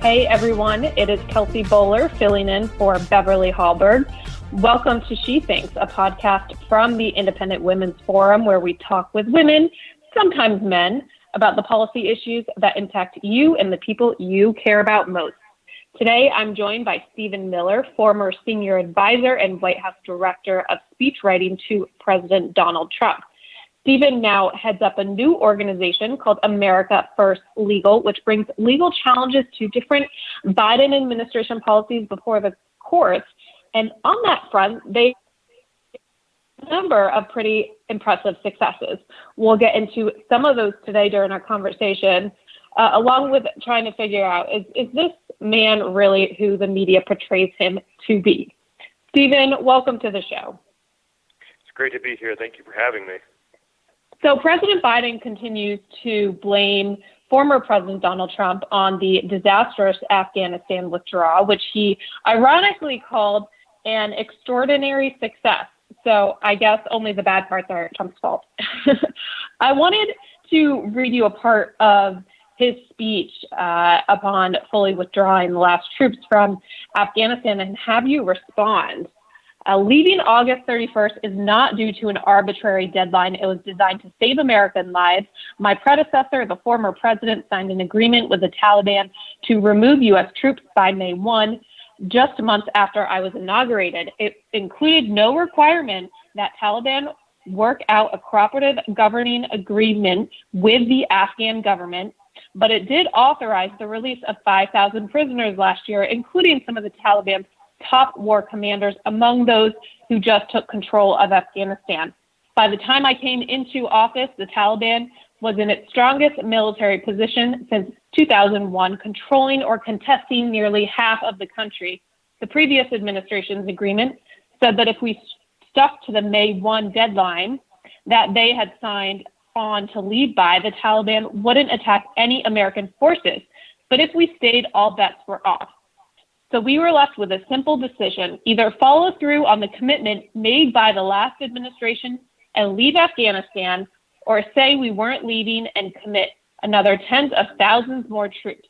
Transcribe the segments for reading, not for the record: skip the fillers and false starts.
Hey everyone, it is Kelsey Bowler filling in for Beverly Hallberg. Welcome to She Thinks, a podcast from the Independent Women's Forum where we talk with women, sometimes men, about the policy issues that impact you and the people you care about most. Today, I'm joined by Stephen Miller, former senior advisor and White House director of speech writing to President Donald Trump. Stephen now heads up a new organization called America First Legal, which brings legal challenges to different Biden administration policies before the courts. And on that front, they have a number of pretty impressive successes. We'll get into some of those today during our conversation, along with trying to figure out, is this man really who the media portrays him to be? Stephen, welcome to the show. It's great to be here. Thank you for having me. So President Biden continues to blame former President Donald Trump on the disastrous Afghanistan withdrawal, which he ironically called an extraordinary success. So I guess only the bad parts are Trump's fault. I wanted to read you a part of his speech upon fully withdrawing the last troops from Afghanistan and have you respond. Leaving August 31st is not due to an arbitrary deadline. It was designed to save American lives. My predecessor, the former president, signed an agreement with the Taliban to remove U.S. troops by May 1, just months after I was inaugurated. It included no requirement that Taliban work out a cooperative governing agreement with the Afghan government, but it did authorize the release of 5,000 prisoners last year, including some of the Taliban's top war commanders, among those who just took control of Afghanistan. By the time I came into office, the Taliban was in its strongest military position since 2001, controlling or contesting nearly half of the country. The previous administration's agreement said that if we stuck to the May 1 deadline that they had signed on to leave by, the Taliban wouldn't attack any American forces. But if we stayed, all bets were off. So we were left with a simple decision: either follow through on the commitment made by the last administration and leave Afghanistan, or say we weren't leaving and commit another tens of thousands more troops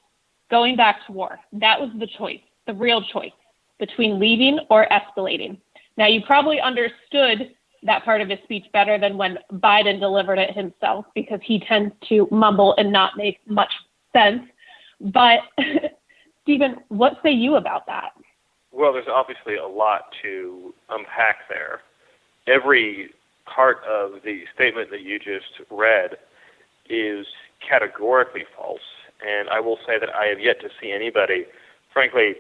going back to war. That was the choice, the real choice, between leaving or escalating. Now, you probably understood that part of his speech better than when Biden delivered it himself, because he tends to mumble and not make much sense. But Stephen, what say you about that? Well, there's obviously a lot to unpack there. Every part of the statement that you just read is categorically false, and I will say that I have yet to see anybody, frankly,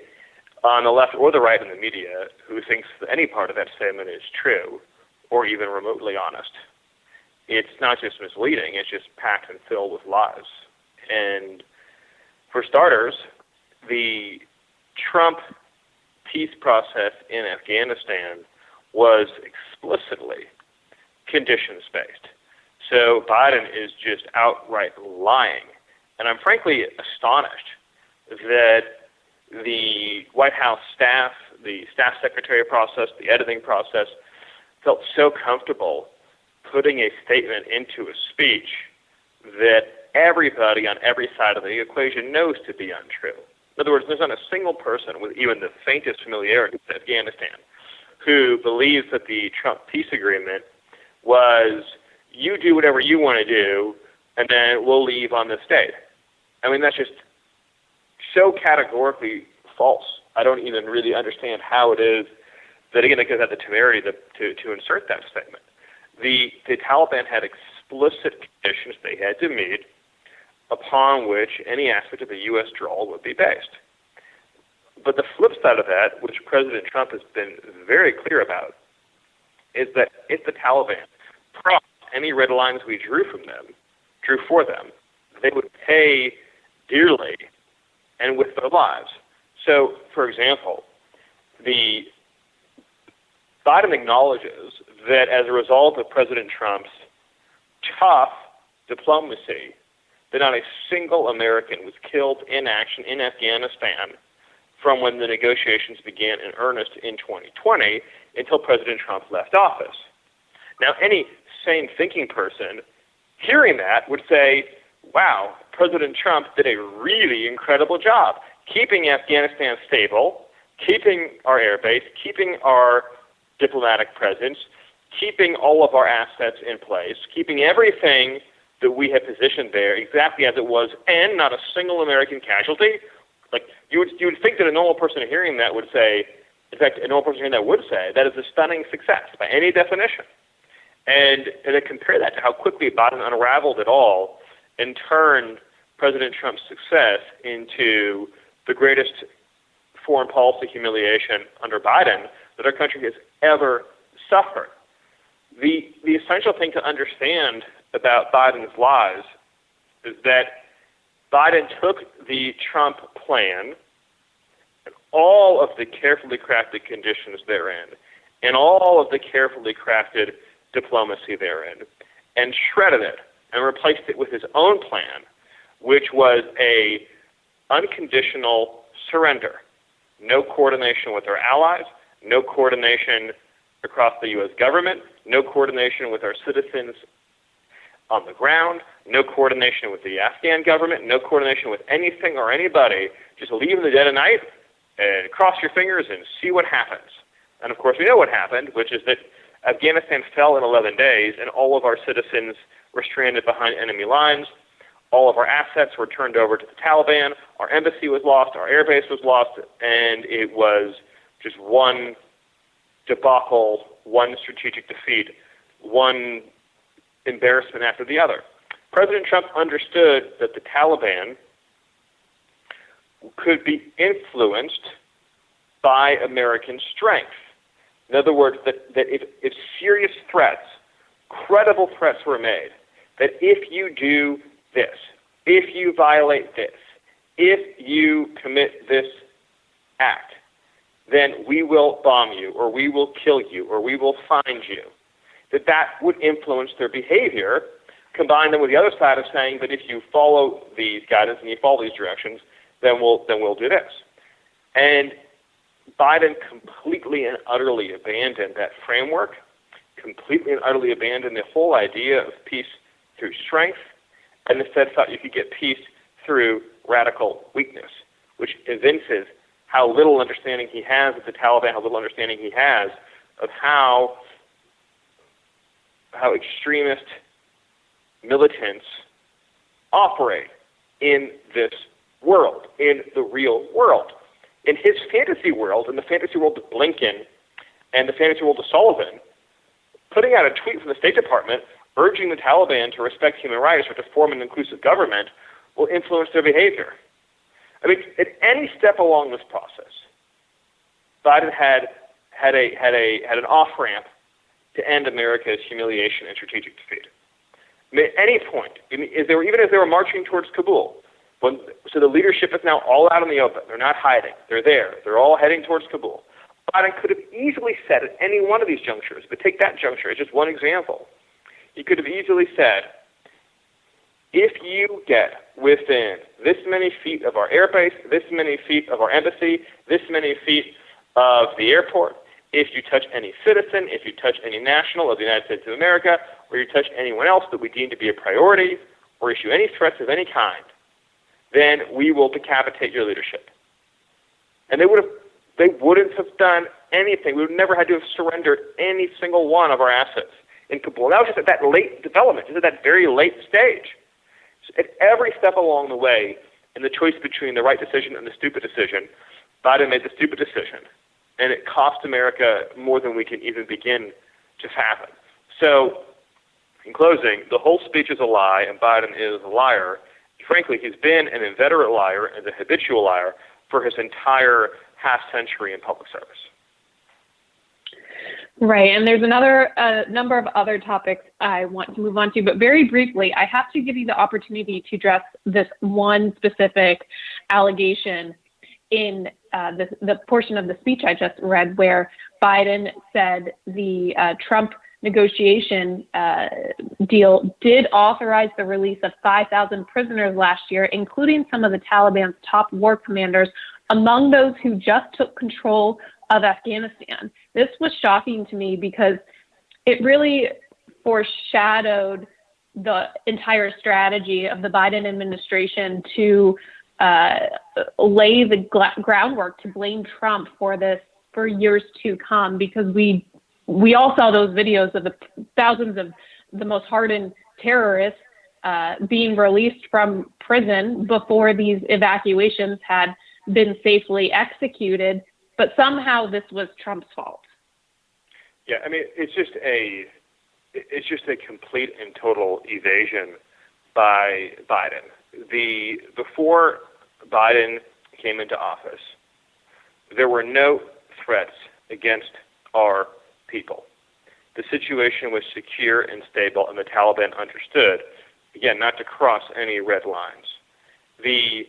on the left or the right in the media, who thinks that any part of that statement is true or even remotely honest. It's not just misleading, it's just packed and filled with lies. And for starters, the Trump peace process in Afghanistan was explicitly conditions-based. So Biden is just outright lying. And I'm frankly astonished that the White House staff, the staff secretary process, the editing process, felt so comfortable putting a statement into a speech that everybody on every side of the equation knows to be untrue. In other words, there's not a single person with even the faintest familiarity with Afghanistan who believes that the Trump peace agreement was, you do whatever you want to do, and then we'll leave on this date. I mean, that's just so categorically false. I don't even really understand how it is that, again, it had the temerity to insert that statement. The Taliban had explicit conditions they had to meet upon which any aspect of the U.S. withdrawal would be based. But the flip side of that, which President Trump has been very clear about, is that if the Taliban crossed any red lines we drew for them, they would pay dearly and with their lives. So, for example, the Biden acknowledges that as a result of President Trump's tough diplomacy, that not a single American was killed in action in Afghanistan from when the negotiations began in earnest in 2020 until President Trump left office. Now, any sane thinking person hearing that would say, wow, President Trump did a really incredible job keeping Afghanistan stable, keeping our airbase, keeping our diplomatic presence, keeping all of our assets in place, keeping everything that we have positioned there exactly as it was, and not a single American casualty. Like you would think that a normal person hearing that would say, in fact, a normal person hearing that would say, that is a stunning success by any definition. And to compare that to how quickly Biden unraveled it all and turned President Trump's success into the greatest foreign policy humiliation under Biden that our country has ever suffered. The essential thing to understand about Biden's lies is that Biden took the Trump plan and all of the carefully crafted conditions therein and all of the carefully crafted diplomacy therein and shredded it and replaced it with his own plan, which was a unconditional surrender. No coordination with our allies, no coordination across the U.S. government, no coordination with our citizens on the ground, no coordination with the Afghan government, no coordination with anything or anybody. Just leave in the dead of night and cross your fingers and see what happens. And of course, we know what happened, which is that Afghanistan fell in 11 days and all of our citizens were stranded behind enemy lines. All of our assets were turned over to the Taliban. Our embassy was lost. Our airbase was lost. And it was just one debacle, one strategic defeat, one embarrassment after the other. President Trump understood that the Taliban could be influenced by American strength. In other words, that if serious threats, credible threats were made, that if you do this, if you violate this, if you commit this act, then we will bomb you, or we will kill you, or we will find you, that would influence their behavior, combine them with the other side of saying that if you follow these guidance and you follow these directions, then we'll do this. And Biden completely and utterly abandoned that framework, completely and utterly abandoned the whole idea of peace through strength, and instead thought you could get peace through radical weakness, which evinces how little understanding he has of the Taliban, how little understanding he has of how extremist militants operate in this world, in the real world. In his fantasy world, in the fantasy world of Blinken and the fantasy world of Sullivan, putting out a tweet from the State Department urging the Taliban to respect human rights or to form an inclusive government will influence their behavior. I mean, at any step along this process, Biden had an off-ramp to end America's humiliation and strategic defeat. I mean, at any point, even as they were marching towards Kabul, so the leadership is now all out in the open. They're not hiding. They're there. They're all heading towards Kabul. Biden could have easily said at any one of these junctures, but take that juncture as just one example. He could have easily said, if you get within this many feet of our airbase, this many feet of our embassy, this many feet of the airport, if you touch any citizen, if you touch any national of the United States of America, or you touch anyone else that we deem to be a priority, or issue any threats of any kind, then we will decapitate your leadership. And they wouldn't have done anything. We would never had to have surrendered any single one of our assets in Kabul. That was just at that late development, just at that very late stage. So at every step along the way, in the choice between the right decision and the stupid decision, Biden made the stupid decision. And it cost America more than we can even begin to fathom. So, in closing, the whole speech is a lie, and Biden is a liar. Frankly, he's been an inveterate liar and a habitual liar for his entire half-century in public service. Right, and there's a number of other topics I want to move on to, but very briefly, I have to give you the opportunity to address this one specific allegation in the portion of the speech I just read, where Biden said the Trump negotiation deal did authorize the release of 5,000 prisoners last year, including some of the Taliban's top war commanders, among those who just took control of Afghanistan. This was shocking to me because it really foreshadowed the entire strategy of the Biden administration to lay the groundwork to blame Trump for this for years to come, because we all saw those videos of the thousands of the most hardened terrorists being released from prison before these evacuations had been safely executed. But somehow this was Trump's fault. Yeah, I mean, it's just a complete and total evasion by Biden. Before Biden came into office, there were no threats against our people. The situation was secure and stable, and the Taliban understood, again, not to cross any red lines. The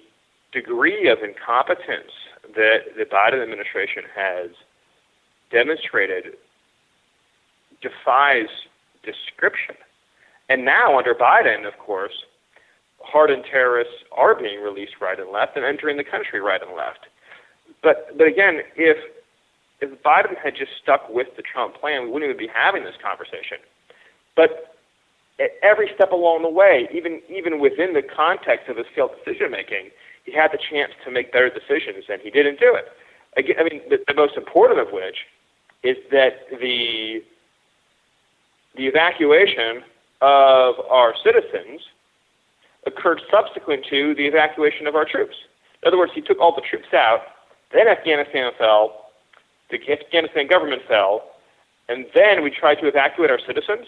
degree of incompetence that the Biden administration has demonstrated defies description. And now, under Biden, of course, hardened terrorists are being released right and left and entering the country right and left. But again, if Biden had just stuck with the Trump plan, we wouldn't even be having this conversation. But at every step along the way, even within the context of his failed decision-making, he had the chance to make better decisions, and he didn't do it. Again, I mean, the most important of which is that the evacuation of our citizens occurred subsequent to the evacuation of our troops. In other words, he took all the troops out, then Afghanistan fell, the Afghanistan government fell, and then we tried to evacuate our citizens.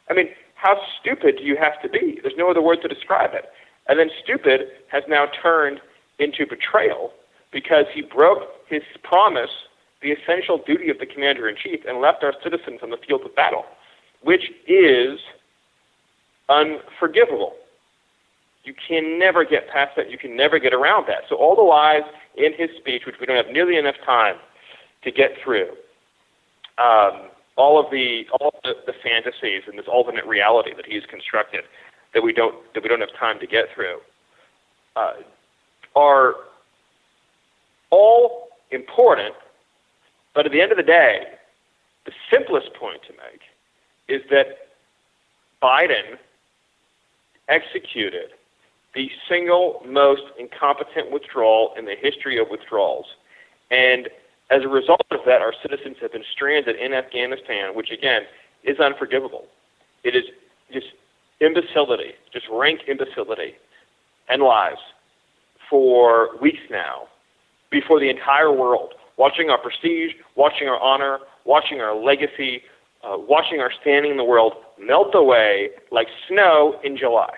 I mean, how stupid do you have to be? There's no other word to describe it. And then stupid has now turned into betrayal because he broke his promise, the essential duty of the commander-in-chief, and left our citizens on the field of battle, which is unforgivable. You can never get past that. You can never get around that. So all the lies in his speech, which we don't have nearly enough time to get through, all of the fantasies and this alternate reality that he's constructed that we don't have time to get through, are all important. But at the end of the day, the simplest point to make is that Biden executed the single most incompetent withdrawal in the history of withdrawals. And as a result of that, our citizens have been stranded in Afghanistan, which, again, is unforgivable. It is just imbecility, just rank imbecility and lies for weeks now before the entire world, watching our prestige, watching our honor, watching our legacy, watching our standing in the world melt away like snow in July.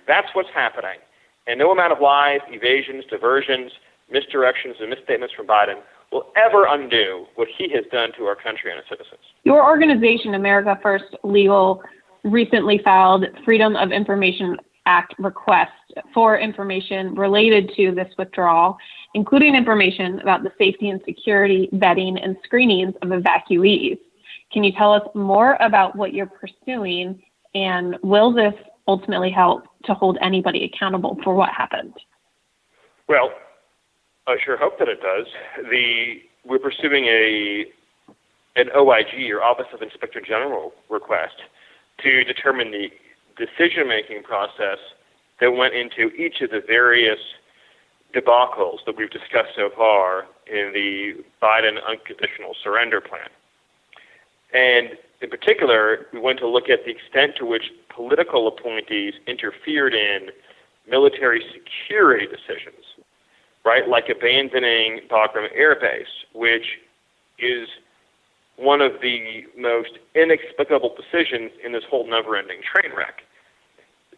That's what's happening. And no amount of lies, evasions, diversions, misdirections, and misstatements from Biden will ever undo what he has done to our country and its citizens. Your organization, America First Legal, recently filed Freedom of Information Act request for information related to this withdrawal, including information about the safety and security, vetting, and screenings of evacuees. Can you tell us more about what you're pursuing, and will this ultimately help to hold anybody accountable for what happened? Well, I sure hope that it does. We're pursuing an OIG, or Office of Inspector General, request to determine the decision-making process that went into each of the various debacles that we've discussed so far in the Biden unconditional surrender plan. And in particular, we want to look at the extent to which political appointees interfered in military security decisions, right? Like abandoning Bagram Air Base, which is one of the most inexplicable decisions in this whole never-ending train wreck.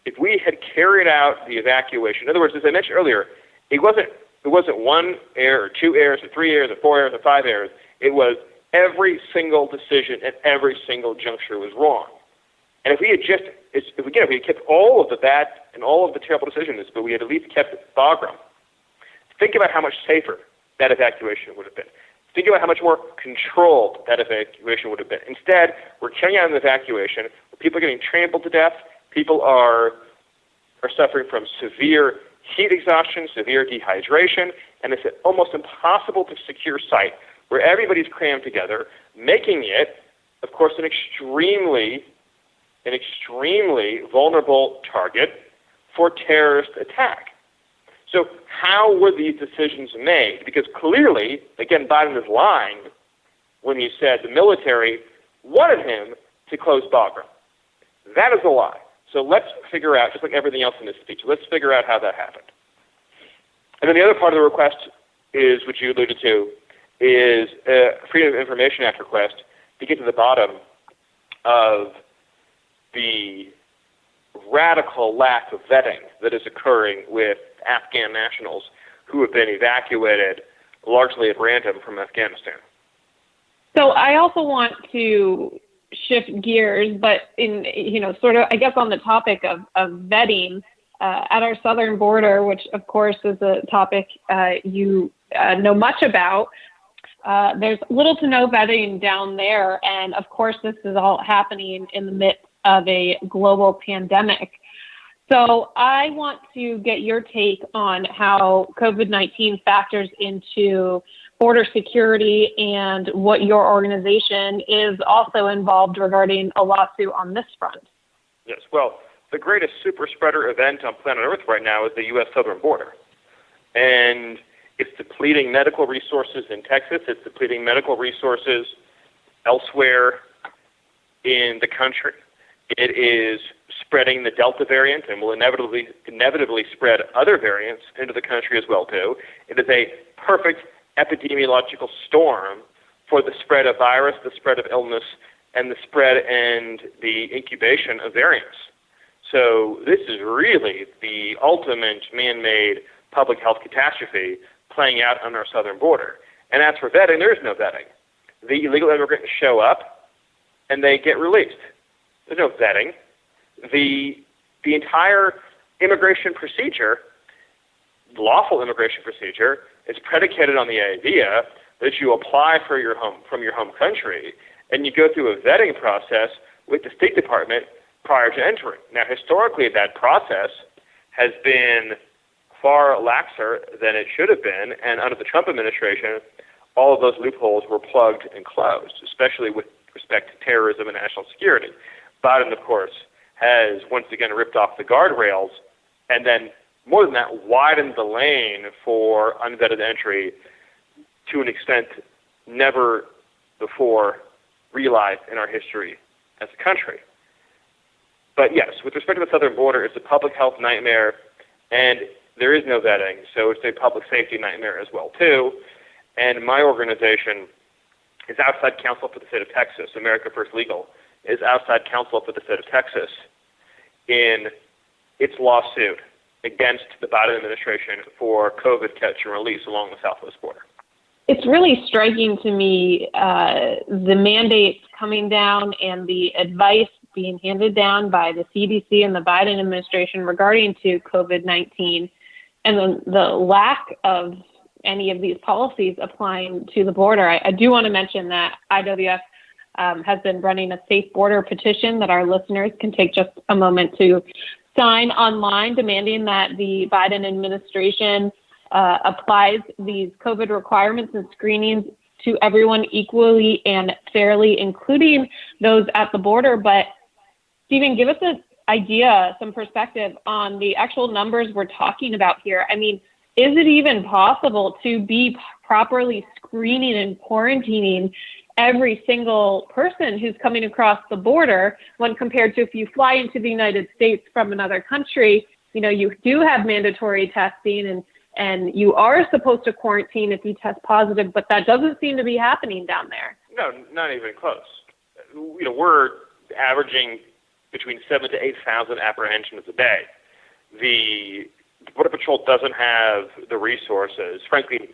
If we had carried out the evacuation, in other words, as I mentioned earlier, it wasn't one error or two errors or three errors or four errors or five errors. It was every single decision at every single juncture was wrong. And if we had kept all of the bad and all of the terrible decisions, but we had at least kept Bagram, think about how much safer that evacuation would have been. Think about how much more controlled that evacuation would have been. Instead, we're carrying out an evacuation where people are getting trampled to death. People are suffering from severe heat exhaustion, severe dehydration, and it's an almost impossible to secure site where everybody's crammed together, making it, of course, an extremely vulnerable target for terrorist attack. So how were these decisions made? Because clearly, again, Biden is lying when he said the military wanted him to close Bagram. That is a lie. So let's figure out, just like everything else in this speech, let's figure out how that happened. And then the other part of the request is, which you alluded to, is a Freedom of Information Act request to get to the bottom of the radical lack of vetting that is occurring with Afghan nationals who have been evacuated largely at random from Afghanistan. So I also want to shift gears, but sort of, I guess, on the topic of vetting at our southern border, which of course is a topic you know much about. There's little to no vetting down there, and of course this is all happening in the midst of a global pandemic. So I want to get your take on how COVID-19 factors into border security and what your organization is also involved regarding a lawsuit on this front. Yes, well, the greatest super spreader event on planet Earth right now is the U.S. southern border. And it's depleting medical resources in Texas. It's depleting medical resources elsewhere in the country. It is spreading the Delta variant and will inevitably spread other variants into the country as well, too. It is a perfect epidemiological storm for the spread of virus, the spread of illness, and the spread and the incubation of variants. So this is really the ultimate man-made public health catastrophe playing out on our southern border. And as for vetting, there is no vetting. The illegal immigrants show up and they get released. There's no vetting. The entire immigration procedure, lawful immigration procedure, is predicated on the idea that you apply for from your home country and you go through a vetting process with the State Department prior to entering. Now, historically, that process has been far laxer than it should have been, and under the Trump administration, all of those loopholes were plugged and closed, especially with respect to terrorism and national security. Biden, of course, has once again ripped off the guardrails and then, more than that, widened the lane for unvetted entry to an extent never before realized in our history as a country. But yes, with respect to the southern border, it's a public health nightmare, and there is no vetting, so it's a public safety nightmare as well, too. And my organization is outside counsel for the state of Texas. America First Legal is outside counsel for the state of Texas in its lawsuit against the Biden administration for COVID catch and release along the southwest border. It's really striking to me the mandates coming down and the advice being handed down by the CDC and the Biden administration regarding to COVID-19 and the lack of any of these policies applying to the border. I do want to mention that IWF has been running a safe border petition that our listeners can take just a moment to sign online, demanding that the Biden administration applies these COVID requirements and screenings to everyone equally and fairly, including those at the border. But Stephen, give us an idea, some perspective on the actual numbers we're talking about here. I mean, is it even possible to be properly screening and quarantining every single person who's coming across the border when compared to if you fly into the United States from another country? You know, you do have mandatory testing and you are supposed to quarantine if you test positive, but that doesn't seem to be happening down there. No, not even close. You know, we're averaging between 7,000 to 8,000 apprehensions a day. The Border Patrol doesn't have the resources. Frankly,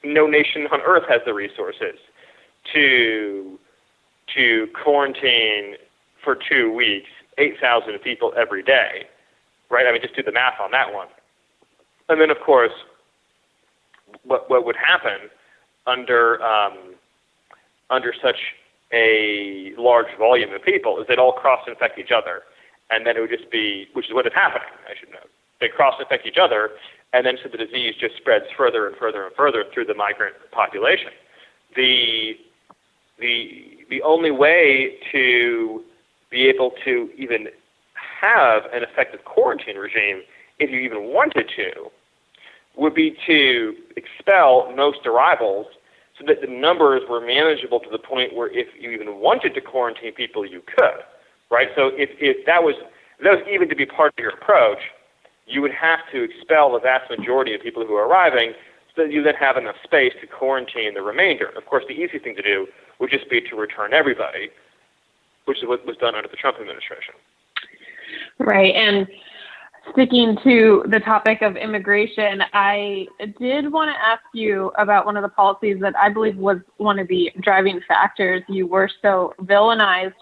no nation on earth has the resources to quarantine for 2 weeks 8,000 people every day, right? I mean, just do the math on that one. And then, of course, what would happen under such a large volume of people is they'd all cross-infect each other, and then it would just be, which is what is happening, I should note. They cross-infect each other, and then so the disease just spreads further and further and further through the migrant population. The only way to be able to even have an effective quarantine regime, if you even wanted to, would be to expel most arrivals so that the numbers were manageable to the point where if you even wanted to quarantine people, you could, right? So if that was even to be part of your approach, you would have to expel the vast majority of people who are arriving so that you then have enough space to quarantine the remainder. Of course, the easy thing to do would just be to return everybody, which is what was done under the Trump administration. Right. And sticking to the topic of immigration, I did want to ask you about one of the policies that I believe was one of the driving factors you were so villainized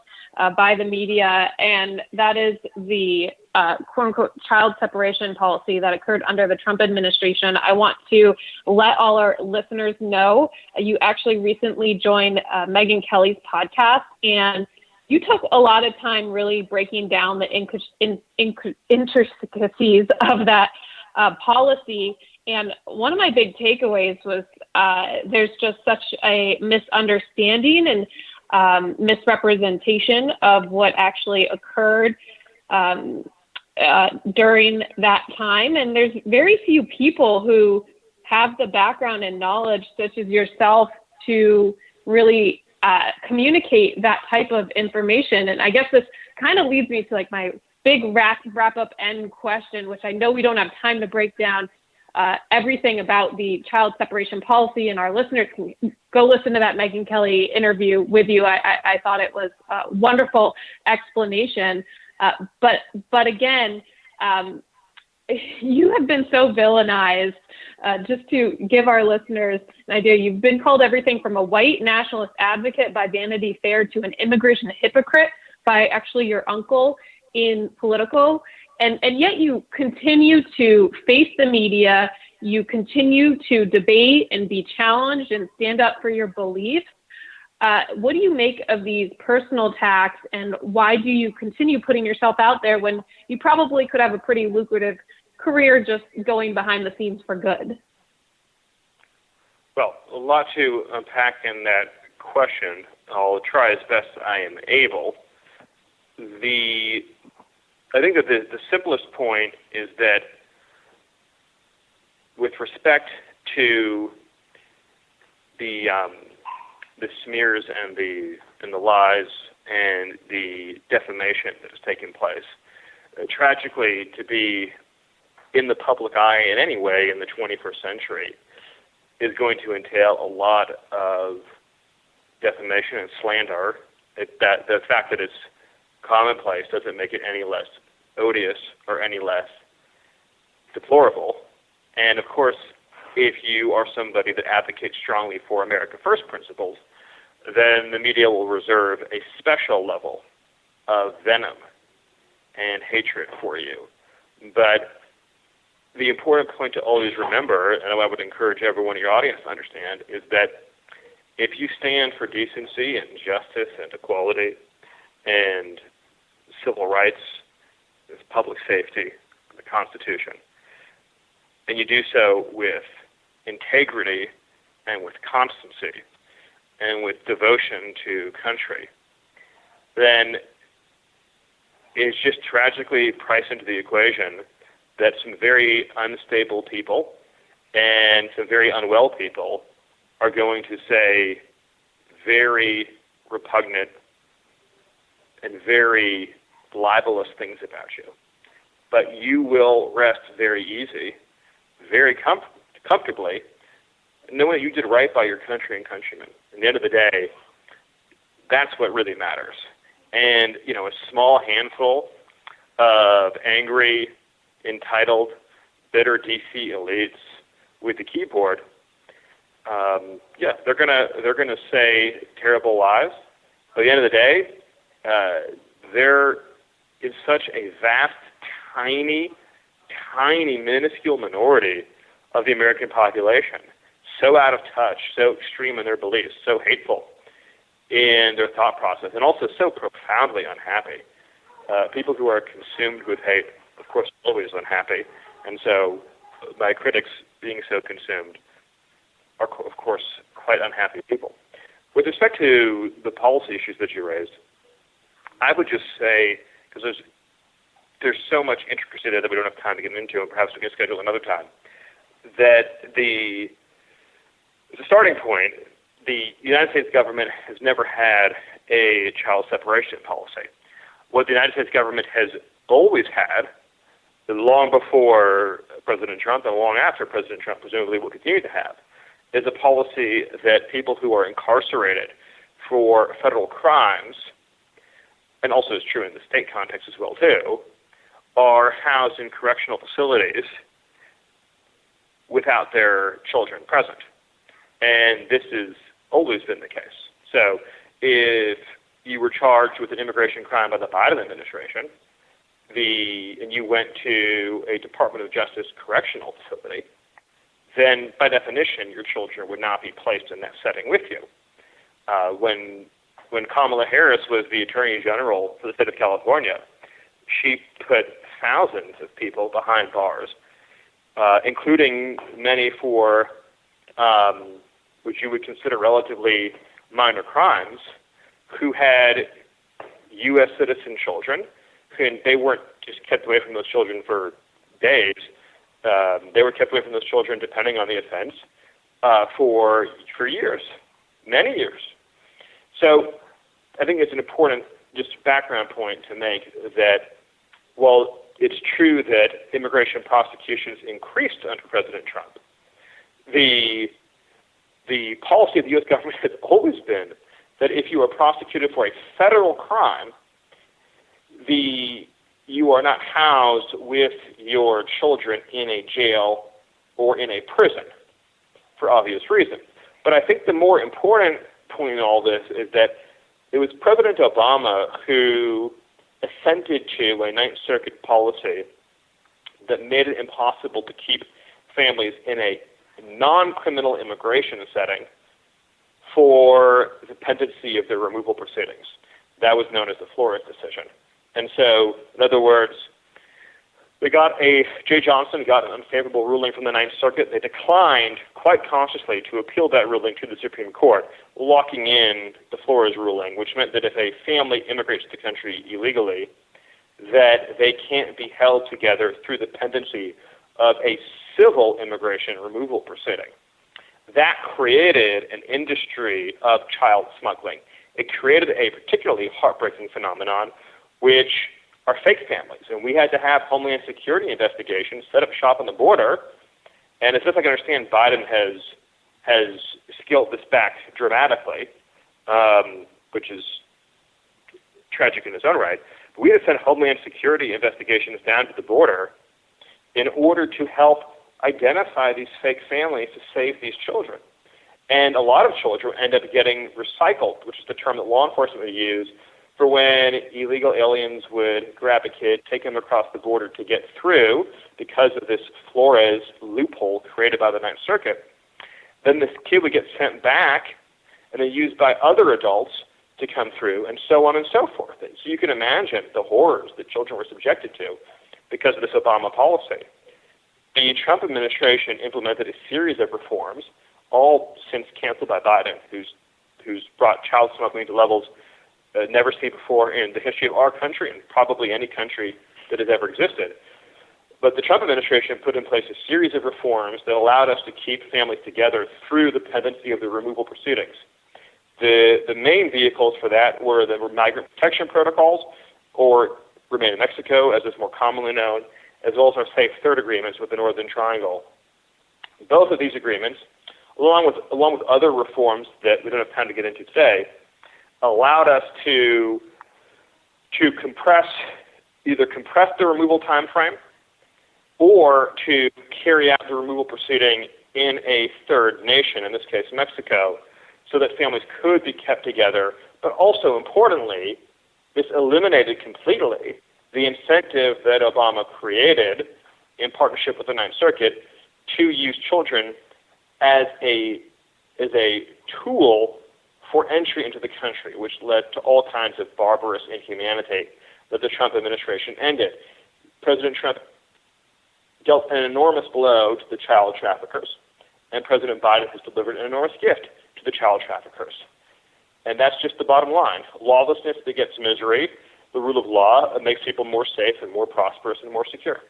by the media, and that is the quote-unquote child separation policy that occurred under the Trump administration. I want to let all our listeners know you actually recently joined Megyn Kelly's podcast, and you took a lot of time really breaking down the intricacies of that policy. And one of my big takeaways was there's just such a misunderstanding and misrepresentation of what actually occurred during that time. And there's very few people who have the background and knowledge, such as yourself, to really communicate that type of information. And I guess this kind of leads me to like my big wrap up end question, which I know we don't have time to break down everything about the child separation policy, and our listeners can go listen to that Megyn Kelly interview with you. I thought it was a wonderful explanation. But again, you have been so villainized. Just to give our listeners an idea, you've been called everything from a white nationalist advocate by Vanity Fair to an immigration hypocrite by actually your uncle in Politico. And yet you continue to face the media, you continue to debate and be challenged and stand up for your beliefs. What do you make of these personal attacks, and why do you continue putting yourself out there when you probably could have a pretty lucrative career just going behind the scenes for good? Well, a lot to unpack in that question. I'll try as best I am able. I think that the simplest point is that with respect to the smears and the lies and the defamation that has taken place, tragically, to be in the public eye in any way in the 21st century is going to entail a lot of defamation and slander. That the fact that it's commonplace doesn't make it any less odious or any less deplorable. And of course, if you are somebody that advocates strongly for America First principles, then the media will reserve a special level of venom and hatred for you. But the important point to always remember, and I would encourage everyone in your audience to understand, is that if you stand for decency and justice and equality and civil rights, public safety, the Constitution, and you do so with integrity and with constancy and with devotion to country, then it's just tragically priced into the equation that some very unstable people and some very unwell people are going to say very repugnant and very libelous things about you. But you will rest very easy, very comfortably, knowing that you did right by your country and countrymen. At the end of the day, that's what really matters. And, a small handful of angry, entitled, bitter DC elites with the keyboard, they're gonna say terrible lies. But at the end of the day, there is such a vast, tiny, minuscule minority of the American population, so out of touch, so extreme in their beliefs, so hateful in their thought process, and also so profoundly unhappy. People who are consumed with hate, of course, always unhappy, and so my critics, being so consumed, are, of course, quite unhappy people. With respect to the policy issues that you raised, I would just say, because there's so much intricacy there that we don't have time to get into, and perhaps we can schedule another time, that as a starting point, the United States government has never had a child separation policy. What the United States government has always had, long before President Trump and long after President Trump presumably will continue to have, is a policy that people who are incarcerated for federal crimes, and also is true in the state context as well too, are housed in correctional facilities without their children present. And this has always been the case. So if you were charged with an immigration crime by the Biden administration, and you went to a Department of Justice correctional facility, then by definition your children would not be placed in that setting with you. When Kamala Harris was the Attorney General for the state of California, she put thousands of people behind bars, including many for which you would consider relatively minor crimes, who had U.S. citizen children, and they weren't just kept away from those children for days. They were kept away from those children, depending on the offense, for years, many years. So I think it's an important just background point to make that while it's true that immigration prosecutions increased under President Trump, the policy of the U.S. government has always been that if you are prosecuted for a federal crime, you are not housed with your children in a jail or in a prison for obvious reasons. But I think the more important point in all this is that it was President Obama who assented to a Ninth Circuit policy that made it impossible to keep families in a non-criminal immigration setting for the pendency of their removal proceedings. That was known as the Flores decision. And so, in other words, Jay Johnson got an unfavorable ruling from the Ninth Circuit. They declined quite consciously to appeal that ruling to the Supreme Court, locking in the Flores ruling, which meant that if a family immigrates to the country illegally, that they can't be held together through the pendency of a civil immigration removal proceeding. That created an industry of child smuggling. It created a particularly heartbreaking phenomenon, which are fake families. And we had to have Homeland Security investigations set up shop on the border. And as best I can understand, Biden has scaled this back dramatically, which is tragic in its own right. But we had to send Homeland Security investigations down to the border in order to help identify these fake families to save these children. And a lot of children end up getting recycled, which is the term that law enforcement would use for when illegal aliens would grab a kid, take him across the border to get through because of this Flores loophole created by the Ninth Circuit. Then this kid would get sent back and then used by other adults to come through, and so on and so forth. And so you can imagine the horrors that children were subjected to because of this Obama policy. The Trump administration implemented a series of reforms, all since canceled by Biden, who's brought child smuggling to levels never seen before in the history of our country and probably any country that has ever existed. But the Trump administration put in place a series of reforms that allowed us to keep families together through the pendency of the removal proceedings. The main vehicles for that were the migrant protection protocols, or Remain in Mexico, as is more commonly known, as well as our Safe Third agreements with the Northern Triangle. Both of these agreements, along with other reforms that we don't have time to get into today, allowed us to either compress the removal time frame or to carry out the removal proceeding in a third nation, in this case Mexico, so that families could be kept together. But also importantly, this eliminated completely the incentive that Obama created in partnership with the Ninth Circuit to use children as a tool for entry into the country, which led to all kinds of barbarous inhumanity that the Trump administration ended. President Trump dealt an enormous blow to the child traffickers, and President Biden has delivered an enormous gift to the child traffickers. And that's just the bottom line. Lawlessness begets misery. The rule of law makes people more safe and more prosperous and more secure.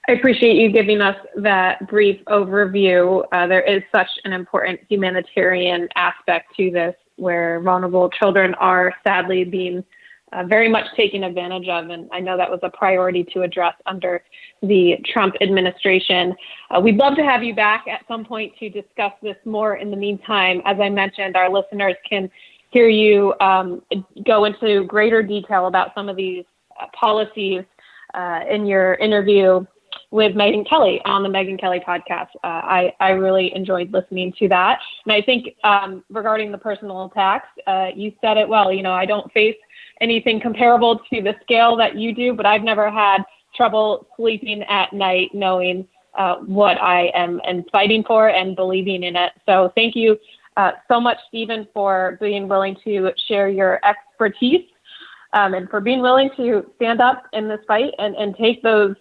I appreciate you giving us that brief overview. There is such an important humanitarian aspect to this, where vulnerable children are sadly being very much taken advantage of. And I know that was a priority to address under the Trump administration. We'd love to have you back at some point to discuss this more. In the meantime, as I mentioned, our listeners can hear you go into greater detail about some of these policies in your interview with Megyn Kelly on the Megyn Kelly podcast. I really enjoyed listening to that. And I think regarding the personal attacks, you said it well. I don't face anything comparable to the scale that you do, but I've never had trouble sleeping at night knowing what I am fighting for and believing in it. So thank you so much, Stephen, for being willing to share your expertise and for being willing to stand up in this fight and take those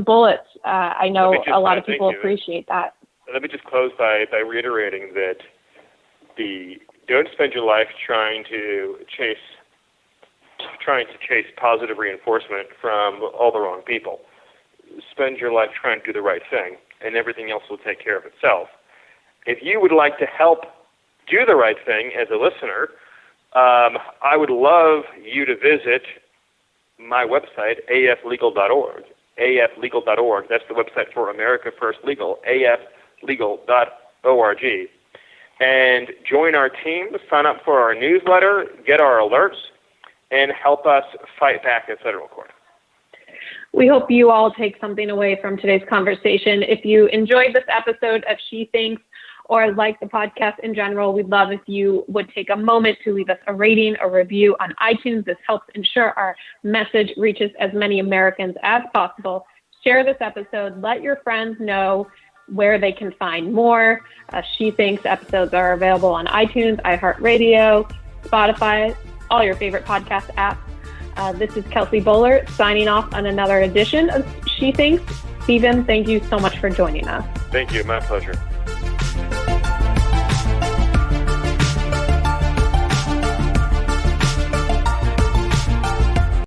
bullets. I know a lot of people appreciate that. Let me just close by reiterating that don't spend your life trying to chase positive reinforcement from all the wrong people. Spend your life trying to do the right thing, and everything else will take care of itself. If you would like to help do the right thing as a listener, I would love you to visit my website, aflegal.org. aflegal.org. That's the website for America First Legal, aflegal.org. And join our team, sign up for our newsletter, get our alerts, and help us fight back in federal court. We hope you all take something away from today's conversation. If you enjoyed this episode of She Thinks or like the podcast in general, we'd love if you would take a moment to leave us a rating, a review on iTunes. This helps ensure our message reaches as many Americans as possible. Share this episode. Let your friends know where they can find more. She Thinks episodes are available on iTunes, iHeartRadio, Spotify, all your favorite podcast apps. This is Kelsey Bowler signing off on another edition of She Thinks. Stephen, thank you so much for joining us. Thank you. My pleasure.